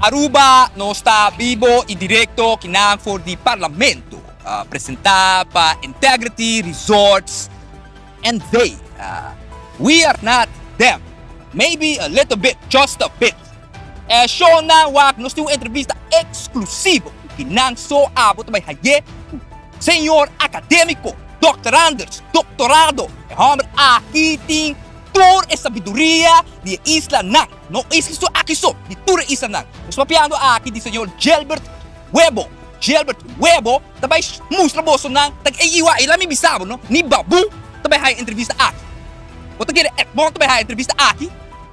Aruba não está vivo e direto que não for de parlamento. Apresentar para Integrity Resorts and we are not them. Maybe a little bit, just a bit. Show na wak nós temos entrevista exclusiva que não só abot by haye senhor acadêmico, doutorado. Homem aqui tem tour e sabedoria de Isla Nang. Não esqueço aqui só de tour Isla Nang. Nós papiando aqui de senhor Gilbert Webo, também mostra bolso nang tag-iwa ila mi bisabo no ni babu também hay entrevista aqui. Você quer bom também hay entrevista aqui.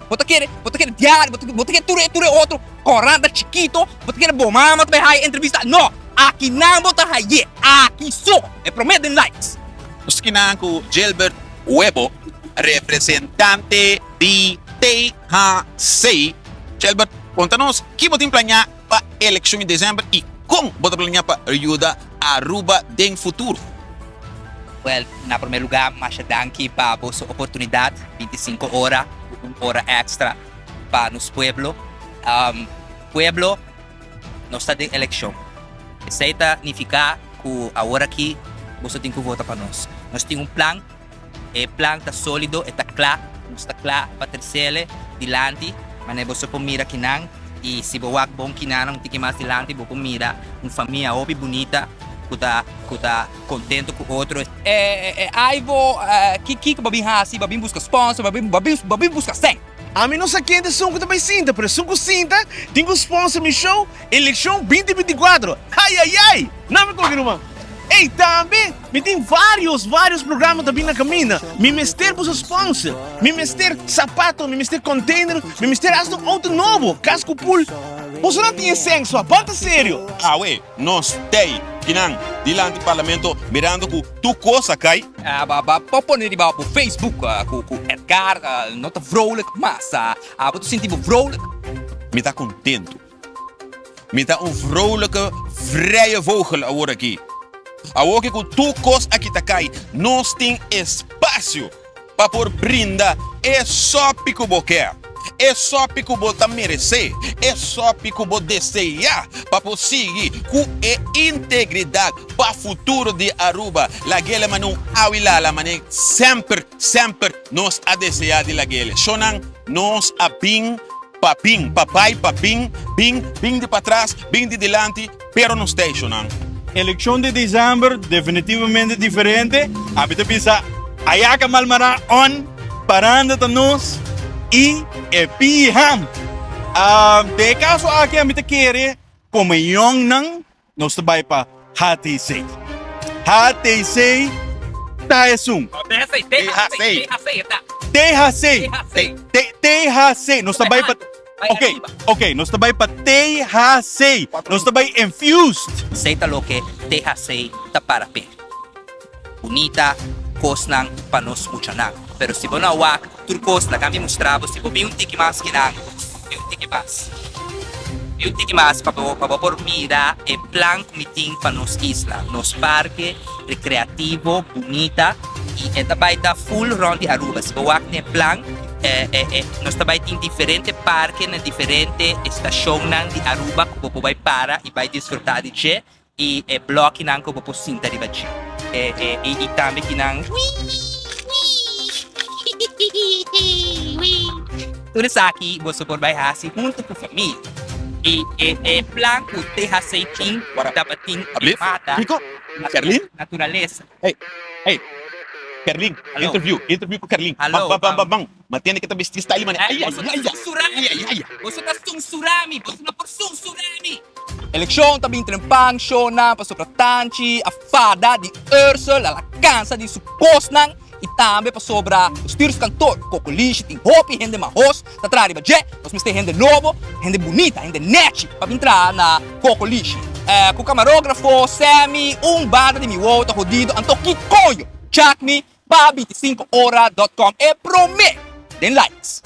Você quer diário, você quer tudo outro coranda chiquito, você quer bom mama também hay entrevista. No, aqui não bota hay, aqui só. É prometen likes. Nós kinahanglan ko Gilbert Webo, representante de THC. Gilbert, conta-nos que você planeja para a eleição em dezembro e como você planeja para ajudar a Aruba no futuro. Well, na primeiro lugar, mas danke para a vossa oportunidade, 25 horas, 1 hora extra para nos pueblo. Pueblo, nós está em eleição. Isso significa que agora aqui, você tem que votar para nós. Nós temos plano, o plano está sólido, está claro, nós está claro para terceiro, dilante, mas você pode mirar que não, e se você é bom que não tem que mais dilante, você pode mirar uma família óbvia bonita, que está contente com o outro. Aí vou, que babim assim, babim busca sponsor, babim busca 100. A mim não sei quem é som também sinta, pero som sinta, tenho sponsor me show, eleição 2024. Ai, não me coloque numa. Ei, também, me tem vários programas também na caminha. Me mester para os sponsor, me mester sapato, me mester container, me mester auto novo, casco pool. Você não tem senso, bota sério. Ué, nós tem que não, dilante do parlamento, mirando que tu coisa cai. Pode pôr no Facebook, com Edgar, não está vrolijk, mas você sente vrolijk. Me está contento. Me está vrolijke, vrije vogel agora aqui. Agora que tu coisa aqui tá cai, nós tem espaço para por brindar. É só pico boquer. É só que você merece, é só que você deseja para conseguir com integridade para o futuro de Aruba. La guerra não awilala, mas sempre nós a desejar de la guerra. Sonan nós a papim, bing de para trás, bing de delante, pero não está sonan. Eleição de dezembro definitivamente diferente. A gente pensa, ayaca malmara on, parando de nós. E piham. De caso aqui a gente quer como yung nang nós trabalha para HTC. HTC Taesung. THC. Nós trabalha para Ok, nós trabalha para THC. Nós trabalha infused. Aceita lo que THC está para pé. Bonita, cosnan para nos escuchar. Pero se você não há turcos na câmera mostrava, se você um tique mais que não, um tique mais para por mirar e plan comitim para nos isla, nos parque recreativo bonita e também da full round de Aruba. Se você tem plan, nós também tem diferente parque na diferente estação de Aruba que você vai para e vai desfrutar de che e bloco não que você sinta de baixo. E também que não tudo isso aqui você pode vai assim junto com a família e plan o THC Team dapat mata Kerlin? natureza. Hey, Kerlin, interview com Kerlin. Bang. Matende kita bisnis style man. Ay. Você tá surami, você não por surami. Eleição também trempang show na para sopratanti a fada de Ursula, a cansa de supostnang e também para sobra os tiros cantor, cocoliche, tem roupa e rende mahos, tá trás de budget, nós temos rende novo, rende bonita, rende net, para entrar na cocoliche. Com o camarógrafo, Sammy, banda de meu tá rodido, antoki coio, check me, pa25hora.com e promete, den likes.